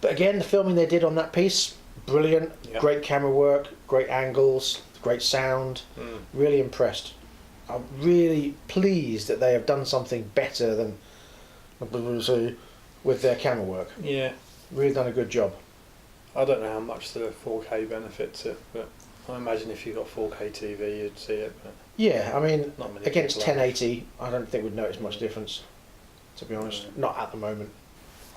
But again, the filming they did on that piece, brilliant. Yep. Great camera work, great angles, great sound. Really impressed. I'm really pleased that they have done something better than with their camera work. Yeah. Really done a good job. I don't know how much the 4K benefits it, but I imagine if you got 4K TV, you'd see it. But Yeah, I mean, not many against people have. 1080, I don't think we'd notice much difference, to be honest. Not at the moment.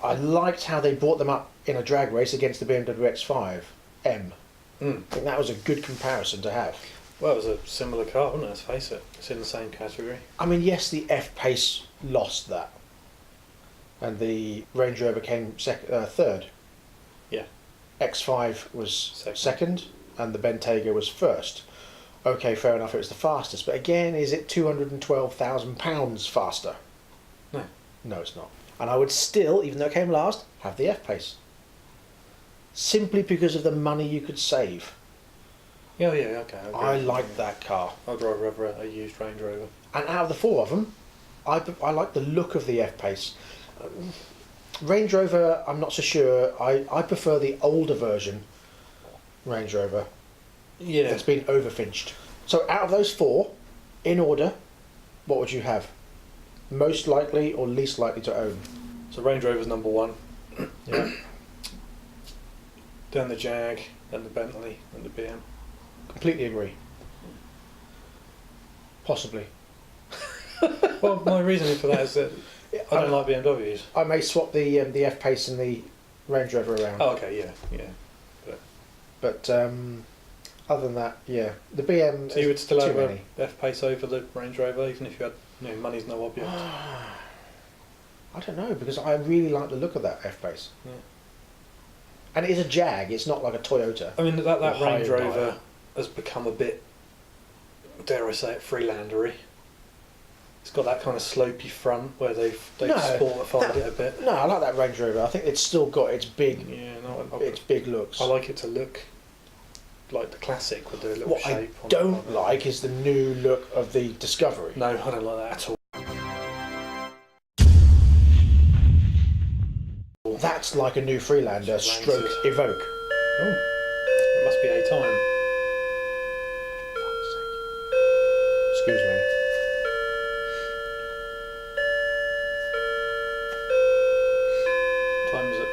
I liked how they brought them up in a drag race against the BMW X5 M. I think that was a good comparison to have. Well, it was a similar car, wasn't it? Let's face it. It's in the same category. I mean, yes, the F-Pace lost that. And the Range Rover came third. Yeah. X5 was Second. second, and the Bentayga was first. Okay, fair enough, it was the fastest. But again, is it £212,000 faster? No. No, it's not. And I would still, even though it came last, have the F-Pace. Simply because of the money you could save. Yeah, yeah, okay. I liked that car. I'd rather have a used Range Rover. And out of the four of them, I like the look of the F-Pace. Range Rover, I'm not so sure. I prefer the older version Range Rover. Yeah. That's been overfinched. So out of those four, in order, what would you have? Most likely or least likely to own? So Range Rover's number one. Yeah. Then the Jag, then the Bentley, and the BM. Completely agree. Possibly. Well, my reasoning for that is that I don't like BMWs. I may swap the F-Pace and the Range Rover around. Oh, okay, yeah. But other than that, yeah, the BM. So you would still too have many. a F-Pace over the Range Rover, even if you had, money's no object. I don't know, because I really like the look of that F-Pace. Yeah. And it is a Jag, it's not like a Toyota. I mean, that Or Range Hyundai. Rover has become a bit, dare I say it, Freelandery. It's got that kind of slopey front where they've sportified it a bit. No, I like that Range Rover. I think it's still got its big, Yeah, big looks. I like it to look like the classic with the little What shape. I don't like is the new look of the Discovery. No, I don't like that at all. That's like a new Freelander stroke Evoque. Oh, it must be a time. Excuse me. What time is it?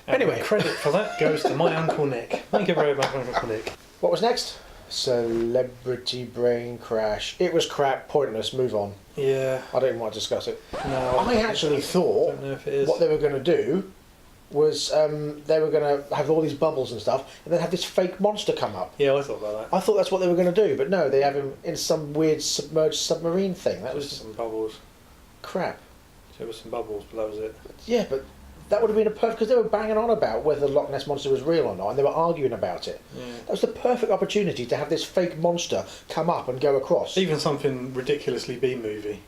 Anyway. Credit for that goes to my Uncle Nick. Thank you very much, Uncle Nick. What was next? Celebrity Brain Crash. It was crap, pointless, move on. Yeah. I don't even want to discuss it. No. I actually thought don't know if it is. what they were going to do was they were going to have all these bubbles and stuff and then have this fake monster come up. Yeah, I thought about that. I thought that's what they were going to do, but no, they have him in some weird submerged submarine thing. That was some bubbles. crap. There was some bubbles, but that was it. Yeah, but that would have been a perfect, because they were banging on about whether the Loch Ness Monster was real or not, and they were arguing about it. Yeah. That was the perfect opportunity to have this fake monster come up and go across. Even something ridiculously B-movie.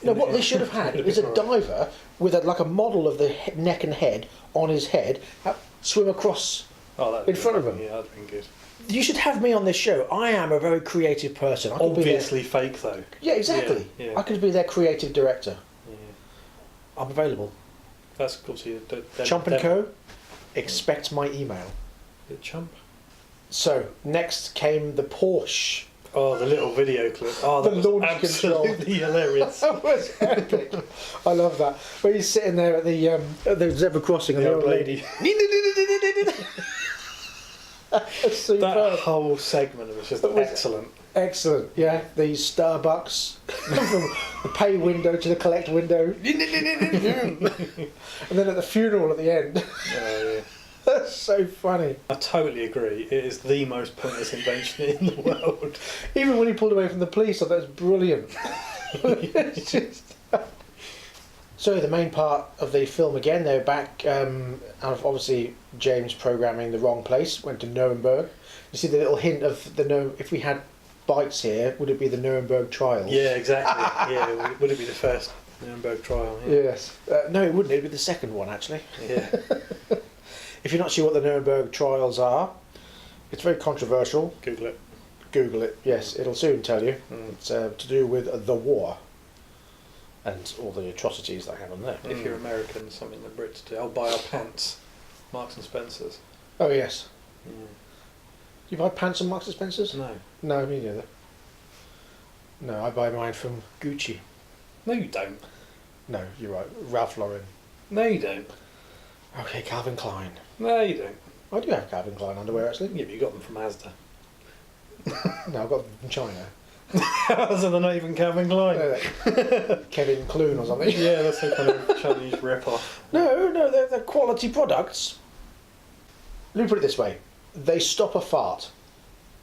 You know, what they should have had is a diver with like a model of the neck and head on his head, swim across in front of him. Yeah, that'd been good. You should have me on this show. I am a very creative person. I could Obviously fake though. Yeah, exactly. Yeah, yeah. I could be their creative director. Yeah. I'm available. That's obviously Chump and Co. Expect my email. The Chump. So next came the Porsche. Oh, the little video clip. Oh, The that was launch control. absolutely hilarious. That was epic. I love that. Where he's sitting there at the zebra crossing and The the old lady. That's superb. That whole segment was just excellent. Excellent, yeah. The Starbucks, from the pay window to the collect window. And then at the funeral at the end. Oh, yeah. That's so funny. I totally agree. It is the most pointless invention in the world. Even when he pulled away from the police, I thought that was brilliant. It's just... So the main part of the film again, they're back out of obviously James programming the wrong place, went to Nuremberg. You see the little hint of if we had bikes here, would it be the Nuremberg trials? Yeah, exactly. Yeah, would it be the first Nuremberg trial? Yeah. Yes. No, it wouldn't. It'd be the second one, actually. Yeah. If you're not sure what the Nuremberg trials are, It's very controversial. Google it. Google it. Yes, it'll soon tell you. It's to do with the war and all the atrocities that happen there. If you're American, something the Brits do. I'll buy our pants, Marks and Spencers. Oh yes. You buy pants from Marks and Spencers? No. No, me neither. No, I buy mine from Gucci. No, you don't. No, you're right. Ralph Lauren. No, you don't. Okay, Calvin Klein. No, you don't. I do have Calvin Klein underwear actually. Yeah, but you got them from Asda. No, I got them from China. So they're not even Calvin Klein. Kevin Clune or something. Yeah, that's a kind of Chinese rip-off. No, they're quality products. Let me put it this way: they stop a fart.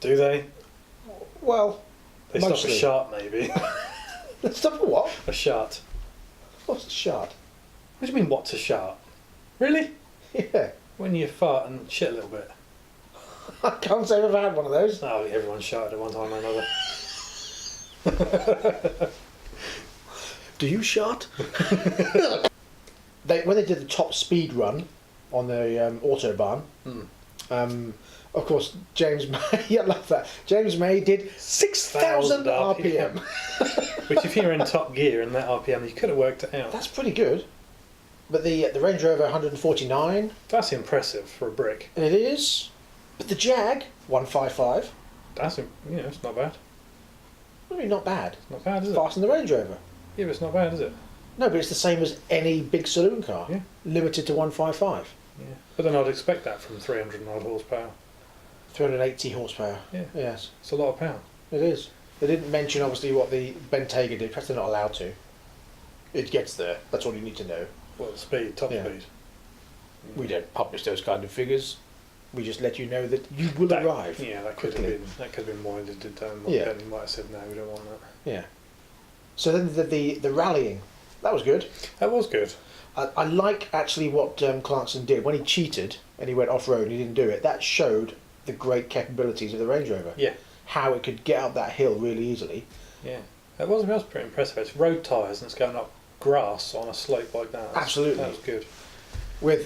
Do they? Well, They mostly. stop a shart, maybe. They stop a what? A shart. What's a shart? What do you mean, what's a shart? Really? Yeah, When you fart and shit a little bit. I can't say I've ever had one of those. Oh, everyone sharted at one time or another. Do you shart? When they did the top speed run on the autobahn, of course James May, I love that. James May did 6,000 RPM. Which, if you're in top gear and that RPM, you could have worked it out. That's pretty good. But the Range Rover 149, That's impressive for a brick. it is. But the Jag 155, That's it's not bad. I mean, not bad. Not bad, is it? Faster than the Range Rover. Yeah, but it's not bad, is it? No, but it's the same as any big saloon car. Yeah. Limited to 155. Yeah. But then I'd expect that from 300 and odd horsepower. 380 horsepower. Yeah. Yes, It's a lot of power. it is. They didn't mention obviously what the Bentayga did, perhaps they're not allowed to. It gets there, that's all you need to know. Well, the speed, top Yeah. speed. We don't publish those kind of figures. We just let you know that you will That- arrive. Yeah, that could quickly. have been winded down. Yeah. Bentley might have said, no, we don't want that. Yeah. So then the rallying, that was good. That was good. I like actually what Clarkson did when he cheated and he went off road and he didn't do it. That showed the great capabilities of the Range Rover. Yeah. How it could get up that hill really easily. Yeah. That was pretty impressive. It's road tyres and it's going up grass on a slope like that. Absolutely. That was good.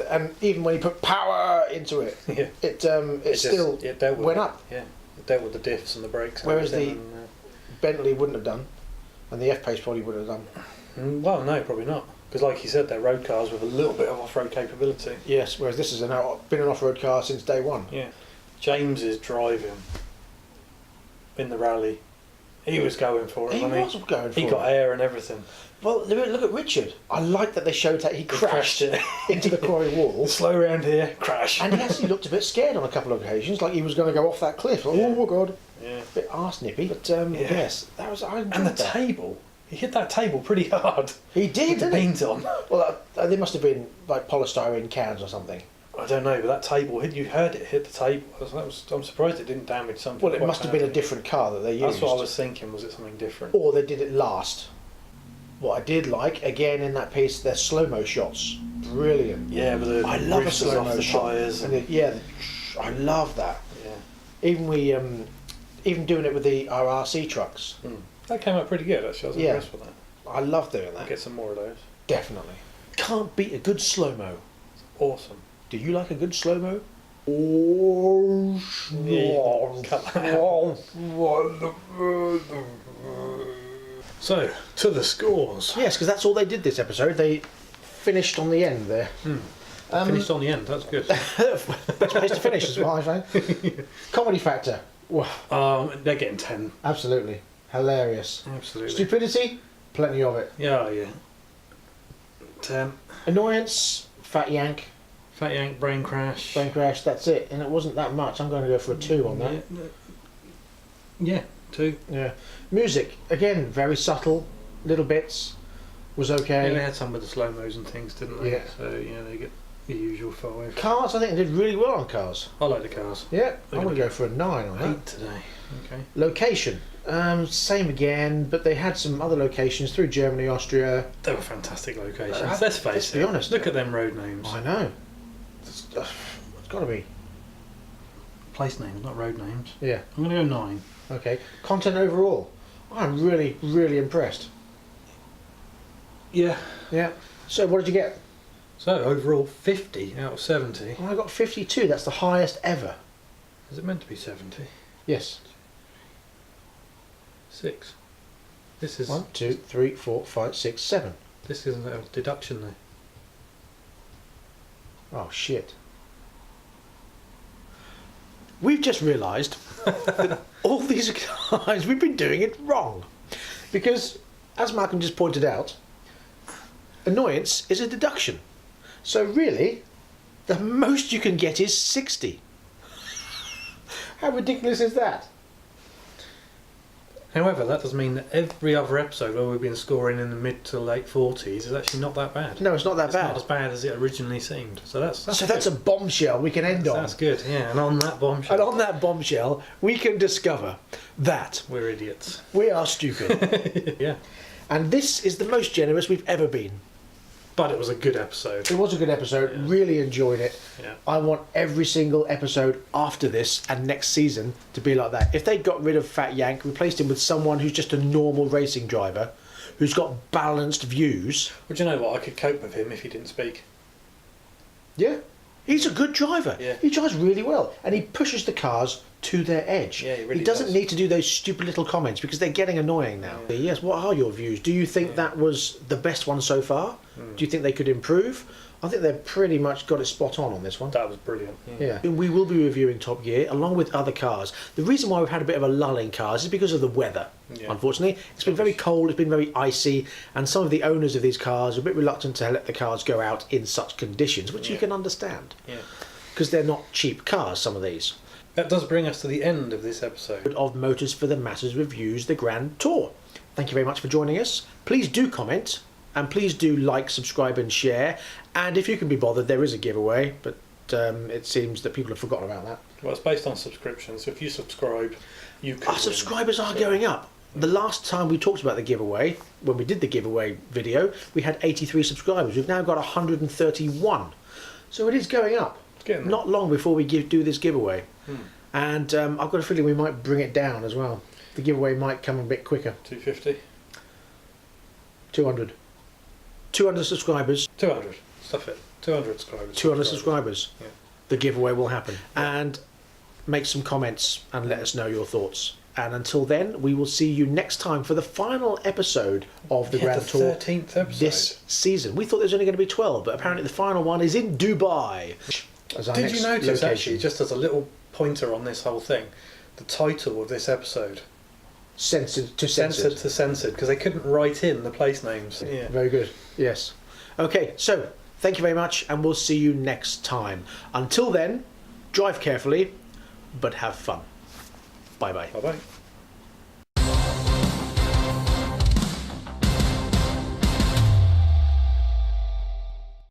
And even when he put power into it, Yeah. it It still dealt with went it. up. Yeah. It dealt with the diffs and the brakes. And Whereas everything Bentley wouldn't have done, and the F-Pace probably wouldn't have done. well, no, probably not. Because, like you said, they're road cars with a little bit of off-road capability. Yes, whereas this has been an off-road car since day one. Yeah. James is driving in the rally. He was going for it, He wasn't was going for he it. got air and everything. Well, look at Richard. I like that they showed that he crashed it. into the quarry wall. Slow round here, crash. And he actually looked a bit scared on a couple of occasions, like he was going to go off that cliff. Like, Yeah. oh god, Yeah. a bit arse nippy. But yes, that was. I And enjoyed the that. table. He hit that table pretty hard. He did, With the didn't he? paint on. Well, they must have been like polystyrene cans or something. I don't know, but that table, you heard it hit the table. I'm surprised it didn't damage something. Well, it quite must have been a badly. different car that they used. That's what I was thinking. Was it something different? Or they did it last. What I did like, again in that piece, their slow-mo shots. Brilliant. Yeah, but the I love a roofers off slow-mo the shot. tyres. And I love that. Yeah. Even doing it with our RC trucks. That came out pretty good, actually. I was Yeah. impressed with that. I love doing I'll that. get some more of those. Definitely. Can't beat a good slow-mo. Awesome. Do you like a good slow-mo? Oh, Yeah, cut that out. So, to the scores. Yes, because that's all they did this episode. They finished on the end there. Finished on the end, that's good. Best place to finish is what I say. Comedy factor. Wow, They're getting 10. absolutely. Hilarious. Absolutely. Stupidity? Plenty of it. Yeah, yeah. 10. Annoyance? Fat yank. Fat Yank, Brain Crash. Brain crash, that's it. And it wasn't that much. I'm going to go for a 2 on that. Yeah, 2. Yeah. Music, again, very subtle. Little bits. Was Yeah, okay. they had some with the slow-mos and things, didn't they? Yeah. So, yeah, they get the usual 5. Cars, I think they did really well on cars. I like the cars. Yeah, They're I'm going gonna to go for a 9 on that. 8 today. Okay. Location, same again, but they had some other locations through Germany, Austria. They were fantastic locations. Let's Let's face it. be honest. Look at them road names. I know. It's got to be. Place names, not road names. Yeah. I'm going to go 9. Okay. Content overall, I'm really, really impressed. Yeah. Yeah. So what did you get? So, overall, 50 out of 70. Well, I got 52. That's the highest ever. Is it meant to be 70? Yes. 6. This is 1, 2, 3, 4, 5, 6, 7. This isn't a deduction though. Oh shit. We've just realised that all these guys, we've been doing it wrong. Because, as Malcolm just pointed out, annoyance is a deduction. So really, the most you can get is 60. How ridiculous is that? However, that does mean that every other episode where we've been scoring in the mid to late 40s is actually not that bad. No, it's not that It's bad. not as bad as it originally seemed. So that's a bombshell we can end on. That's good, yeah. And on that bombshell, And on that bombshell, we can discover that we're idiots. we are stupid. Yeah. And this is the most generous we've ever been. But it was a good episode. It was a good episode. Yeah. Really enjoyed it. Yeah. I want every single episode after this and next season to be like that. If they got rid of Fat Yank, replaced him with someone who's just a normal racing driver, who's got balanced views. Well, do you know what? I could cope with him if he didn't speak. Yeah. He's a good driver. Yeah. He drives really well. And he pushes the cars to their edge. Yeah, he really doesn't does. need to do those stupid little comments because they're getting annoying now. Yeah. Yes, what are your views? Do you think that was the best one so far? Do you think they could improve? I think they've pretty much got it spot on this one. That was brilliant. Yeah. We will be reviewing Top Gear along with other cars. The reason why we've had a bit of a lull in cars is because of the weather, Yeah. unfortunately. It's been very cold, it's been very icy, and some of the owners of these cars are a bit reluctant to let the cars go out in such conditions, which you Yeah. can understand. Yeah. Because they're not cheap cars, some of these. That does bring us to the end of this episode. Of Motors for the Masses reviews the Grand Tour. Thank you very much for joining us. Please do comment, and please do like, subscribe and share. And if you can be bothered, there is a giveaway, but it seems that people have forgotten about that. Well, it's based on subscriptions, so if you subscribe, you can Our win. subscribers are So- going up. The last time we talked about the giveaway, when we did the giveaway video, we had 83 subscribers. We've now got 131. So it is going up. It's getting there. Not long before we do this giveaway. And I've got a feeling we might bring it down as well. The giveaway might come a bit quicker. 250? 200. 200 subscribers. 200. Stuff it. 200 subscribers. 200 subscribers. Yeah. The giveaway will happen. And make some comments and let us know your thoughts. And until then, we will see you next time for the final episode of the Grand Tour 13th episode. this season. We thought there was only going to be 12, but apparently the final one is in Dubai. As our Did next you notice, location. actually, just as a little pointer on this whole thing, the title of this episode? Censored to Censored censored. to censored, because they couldn't write in the place names. Yeah. Very good. Yes. Okay, so thank you very much, and we'll see you next time. Until then, drive carefully, but have fun. Bye bye. Bye-bye.